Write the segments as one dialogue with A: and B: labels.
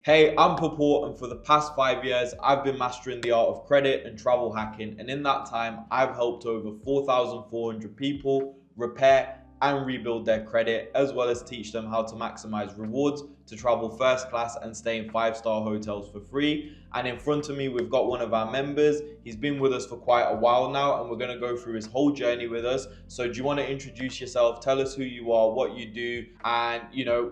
A: Hey, I'm Purport, and for the past 5 years, I've been mastering the art of credit and travel hacking. And in that time, I've helped over 4,400 people repair and rebuild their credit, as well as teach them how to maximize rewards to travel first class and stay in five-star hotels for free. And in front of me, we've got one of our members. He's been with us for quite a while now, and we're going to go through his whole journey with us. So, do you want to introduce yourself? Tell us who you are, what you do, and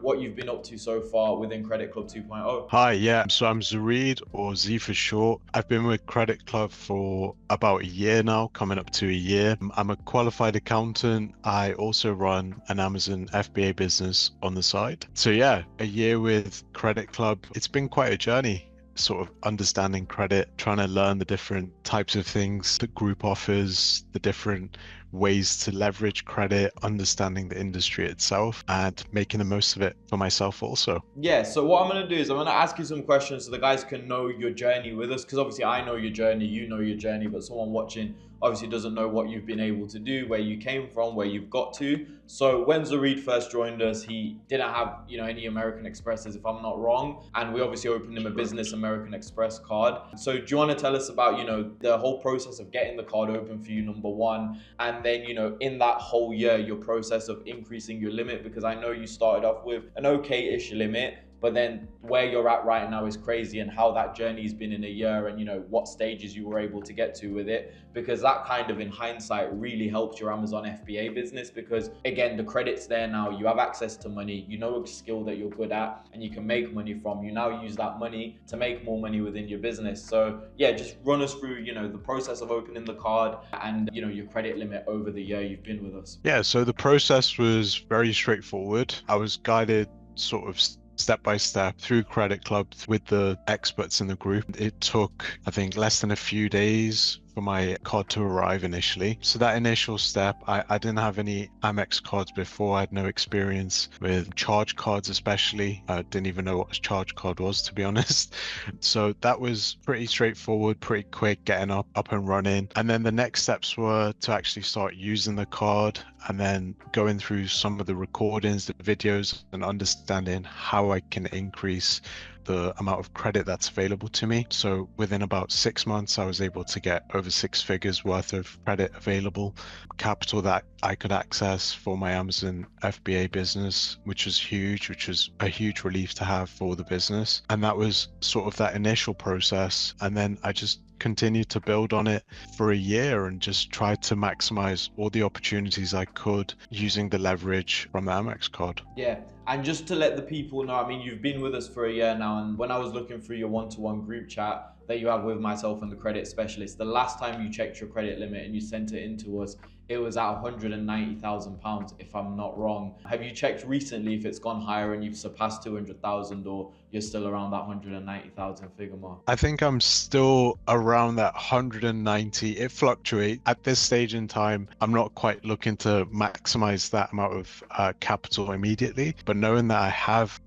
A: what you've been up to so far within Credit Club 2.0.
B: Hi, yeah. So I'm Zoreed, or Z for short. I've been with Credit Club for about a year now, coming up to a year. I'm a qualified accountant. I also run an Amazon FBA business on the side. So yeah, a year with Credit Club. It's been quite a journey, sort of understanding credit, trying to learn the different types of things the group offers, the different ways to leverage credit, understanding the industry itself, and making the most of it for myself also.
A: Yeah, so what I'm going to do is I'm going to ask you some questions so the guys can know your journey with us, because obviously I know your journey, you know your journey, but someone watching obviously doesn't know what you've been able to do, where you came from, where you've got to. So when Zoreed first joined us, he didn't have, any American Expresses, if I'm not wrong, and we obviously opened him a business American Express card. So do you want to tell us about, the whole process of getting the card open for you, number one, and then, in that whole year, your process of increasing your limit, because I know you started off with an okay-ish limit, but then where you're at right now is crazy, and how that journey's been in a year, and what stages you were able to get to with it, because that kind of in hindsight really helps your Amazon FBA business, because again, the credit's there now, you have access to money, you know a skill that you're good at and you can make money from. You now use that money to make more money within your business. So yeah, just run us through the process of opening the card and your credit limit over the year you've been with us.
B: Yeah, so the process was very straightforward. I was guided sort of step by step through Credit Club with the experts in the group. It took, I think, less than a few days for my card to arrive initially. So that initial step, I didn't have any Amex cards before. I had no experience with charge cards, especially. I didn't even know what a charge card was, to be honest. So that was pretty straightforward, pretty quick, getting up and running. And then the next steps were to actually start using the card and then going through some of the recordings, the videos, and understanding how I can increase the amount of credit that's available to me. So within about 6 months, I was able to get over six figures worth of credit available, capital that I could access for my Amazon FBA business, which was huge, which was a huge relief to have for the business. And that was sort of that initial process. And then I just continued to build on it for a year and just tried to maximize all the opportunities I could using the leverage from the Amex card.
A: Yeah, and just to let the people know, I mean, you've been with us for a year now, and when I was looking through your one-to-one group chat that you have with myself and the credit specialist, the last time you checked your credit limit and you sent it into us, it was at £190,000, if I'm not wrong. Have you checked recently if it's gone higher and you've surpassed 200,000, or you're still around that 190,000 figure mark?
B: I think I'm still around that 190. It fluctuates. At this stage in time, I'm not quite looking to maximize that amount of capital immediately, but knowing that I have,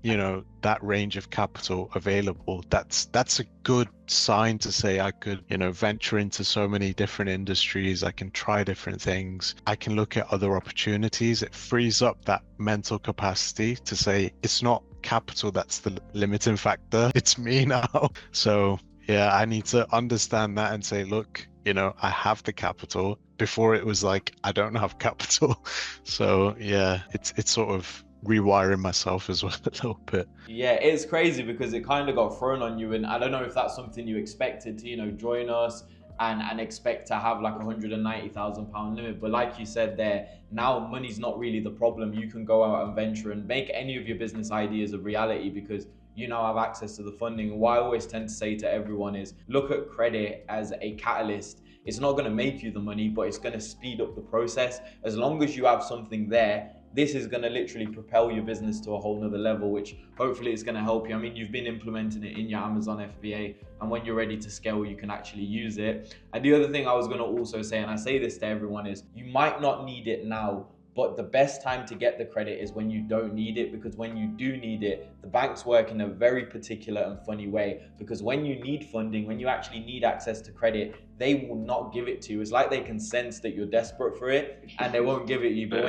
B: that range of capital available, that's a good sign to say I could, venture into so many different industries. I can try different things. I can look at other opportunities. It frees up that mental capacity to say it's not capital that's the limiting factor, it's me now. So yeah, I need to understand that and say, look, I have the capital. Before it was like I don't have capital. So yeah, it's sort of rewiring myself as well a little bit.
A: Yeah, it's crazy because it kind of got thrown on you, and I don't know if that's something you expected to, join us and expect to have like £190,000 limit. But like you said there, now money's not really the problem. You can go out and venture and make any of your business ideas a reality because you now have access to the funding. And what I always tend to say to everyone is look at credit as a catalyst. It's not going to make you the money, but it's going to speed up the process. As long as you have something there, this is going to literally propel your business to a whole nother level, which hopefully is going to help you. I mean, you've been implementing it in your Amazon FBA, and when you're ready to scale, you can actually use it. And the other thing I was going to also say, and I say this to everyone, is you might not need it now, But the best time to get the credit is when you don't need it, because when you do need it, the banks work in a very particular and funny way. Because when you need funding, when you actually need access to credit, they will not give it to you. It's like they can sense that you're desperate for it and they won't give it you. But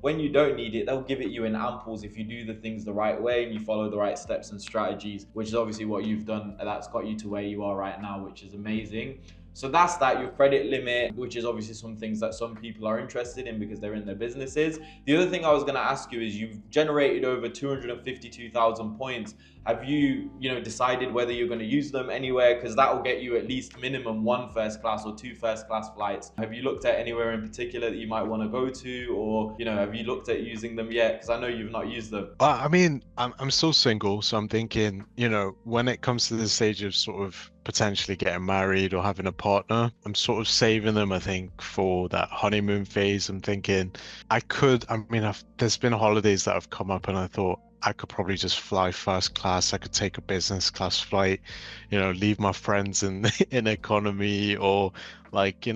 A: when you don't need it, they'll give it you in amples if you do the things the right way and you follow the right steps and strategies, which is obviously what you've done. That's got you to where you are right now, which is amazing. So that's that, your credit limit, which is obviously some things that some people are interested in because they're in their businesses. The other thing I was going to ask you is, you've generated over 252,000 points. Have you, decided whether you're going to use them anywhere? Because that will get you at least minimum 1 first class or 2 first class flights. Have you looked at anywhere in particular that you might want to go to, or, have you looked at using them yet? Because I know you've not used them.
B: I mean, I'm still single, so I'm thinking, when it comes to the stage of sort of potentially getting married or having a partner, I'm sort of saving them, I think, for that honeymoon phase. I'm thinking there's been holidays that have come up and I thought I could probably just fly first class. I could take a business class flight, leave my friends in in economy, or like,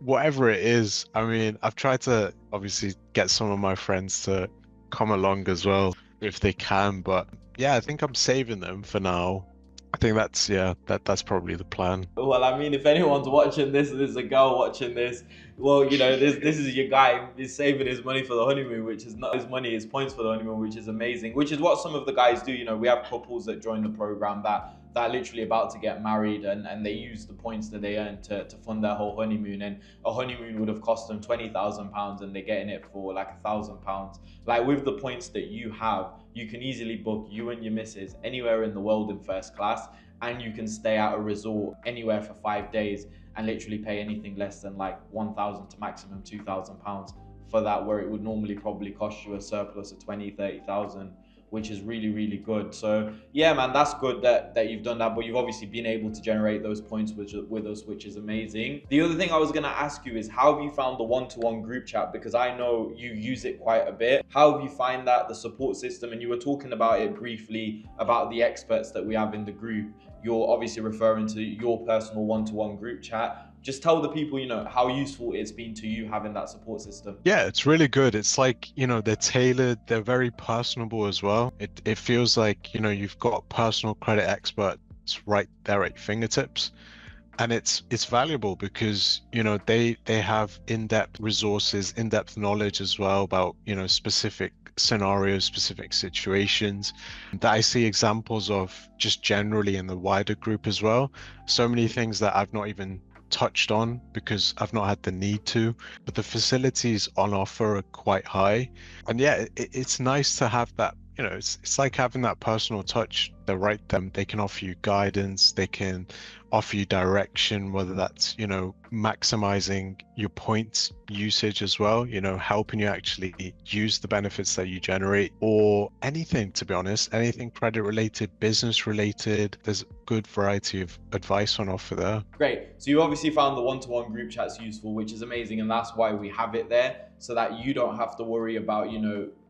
B: whatever it is. I mean, I've tried to obviously get some of my friends to come along as well if they can, but yeah, I think I'm saving them for now. I think that's probably the plan.
A: Well, I mean, if anyone's watching this, there's a girl watching this. Well, this is your guy. He's saving his money for the honeymoon, which is not his money, his points for the honeymoon, which is amazing. Which is what some of the guys do. We have couples that join the program that are literally about to get married, and they use the points that they earn to fund their whole honeymoon. And a honeymoon would have cost them £20,000, and they're getting it for like £1,000. Like, with the points that you have, you can easily book you and your missus anywhere in the world in first class, and you can stay at a resort anywhere for 5 days and literally pay anything less than like £1,000 to maximum £2,000 for that, where it would normally probably cost you a surplus of 20,000-30,000, which is really, really good. So yeah, man, that's good that you've done that, but you've obviously been able to generate those points with us, which is amazing. The other thing I was going to ask you is, how have you found the one-to-one group chat? Because I know you use it quite a bit. How have you find that, the support system? And you were talking about it briefly, about the experts that we have in the group. You're obviously referring to your personal one-to-one group chat. Just tell the people, how useful it's been to you having that support system.
B: Yeah, it's really good. It's like, they're tailored, they're very personable as well. It feels like, you've got personal credit experts right there at your fingertips. And it's valuable because, they have in-depth resources, in-depth knowledge as well about, specific scenarios, specific situations that I see examples of just generally in the wider group as well. So many things that I've not even touched on because I've not had the need to, but the facilities on offer are quite high. And yeah, it's nice to have that, it's like having that personal touch. They're right there. They can offer you guidance, they can offer you direction, whether that's, maximizing your points usage as well, helping you actually use the benefits that you generate, or anything, to be honest, anything credit related, business related. There's a good variety of advice on offer there.
A: Great. So you obviously found the one-to-one group chats useful, which is amazing. And that's why we have it there, so that you don't have to worry about,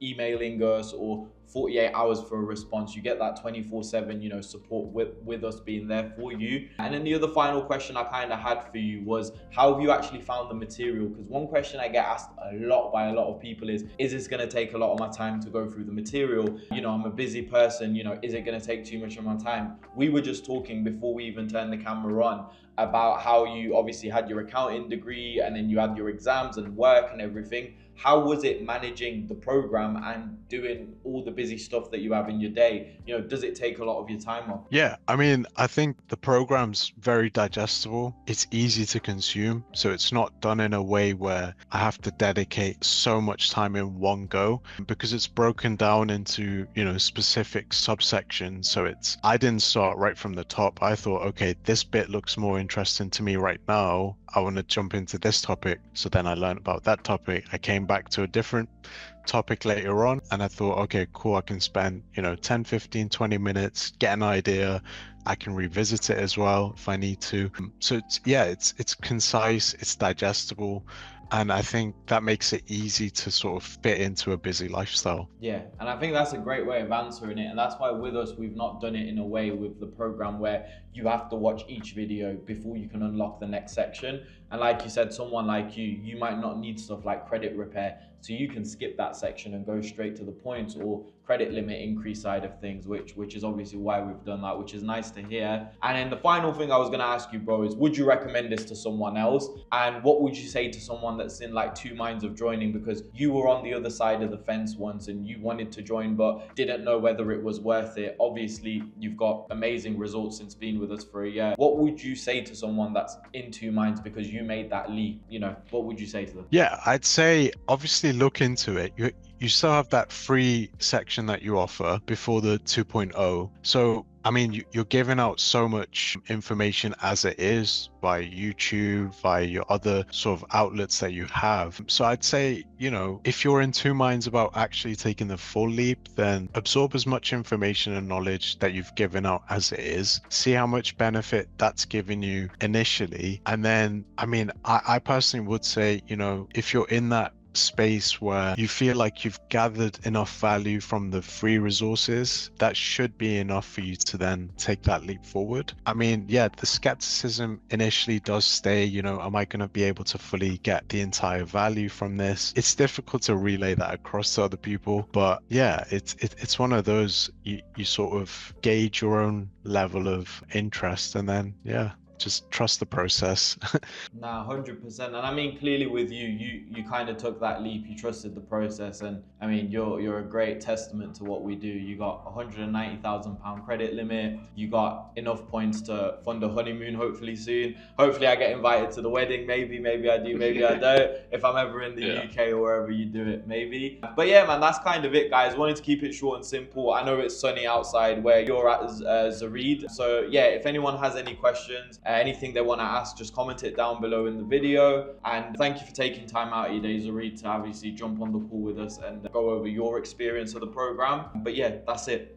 A: emailing us or 48 hours for a response. You get that 24/7, support with us being there for you. And then the other final question I kind of had for you was, how have you actually found the material? Because one question I get asked a lot by a lot of people is this going to take a lot of my time to go through the material? I'm a busy person, is it going to take too much of my time? We were just talking before we even turned the camera on about how you obviously had your accounting degree and then you had your exams and work and everything. How was it managing the program and doing all the busy stuff that you have in your day? Does it take a lot of your time off?
B: Yeah, I mean, I think the program's very digestible. It's easy to consume. So it's not done in a way where I have to dedicate so much time in one go, because it's broken down into, specific subsections. So I didn't start right from the top. I thought, okay, this bit looks more interesting to me right now. I want to jump into this topic. So then I learned about that topic. I came back to a different topic later on and I thought, okay, cool, I can spend 10, 15, 20 minutes, get an idea. I can revisit it as well if I need to. So it's concise, it's digestible, and I think that makes it easy to sort of fit into a busy lifestyle.
A: Yeah, and I think that's a great way of answering it. And that's why with us, we've not done it in a way with the program where you have to watch each video before you can unlock the next section. And like you said, someone like you might not need stuff like credit repair. So you can skip that section and go straight to the points or credit limit increase side of things, which is obviously why we've done that, which is nice to hear. And then the final thing I was going to ask you, bro, is would you recommend this to someone else? And what would you say to someone that's in like two minds of joining, because you were on the other side of the fence once and you wanted to join but didn't know whether it was worth it? Obviously you've got amazing results since being with us for a year. What would you say to someone that's in two minds because you made that leap? You know, what would you say to them?
B: Yeah, I'd say obviously look into it. You still have that free section that you offer before the 2.0. So, I mean, you're giving out so much information as it is via YouTube, via your other sort of outlets that you have. So I'd say, you know, if you're in two minds about actually taking the full leap, then absorb as much information and knowledge that you've given out as it is. See how much benefit that's given you initially. And then, I mean, I personally would say, you know, if you're in that space where you feel like you've gathered enough value from the free resources, that should be enough for you to then take that leap forward. I mean, yeah, the skepticism initially does stay, you know, am I going to be able to fully get the entire value from this? It's difficult to relay that across to other people, but yeah, it's one of those, you sort of gauge your own level of interest and then, yeah, just trust the process.
A: Nah, 100%. And I mean, clearly with you kind of took that leap. You trusted the process, and I mean, you're a great testament to what we do. You got £190,000 credit limit. You got enough points to fund a honeymoon, hopefully soon. Hopefully, I get invited to the wedding. Maybe I do. Maybe I don't. If I'm ever in the UK or wherever you do it, maybe. But yeah, man, that's kind of it, guys. Wanted to keep it short and simple. I know it's sunny outside where you're at, Zoreed. So yeah, if anyone has any questions, anything they want to ask, just comment it down below in the video. And thank you for taking time out of your day, Zoreed, to obviously jump on the call with us and go over your experience of the program. But yeah, that's it.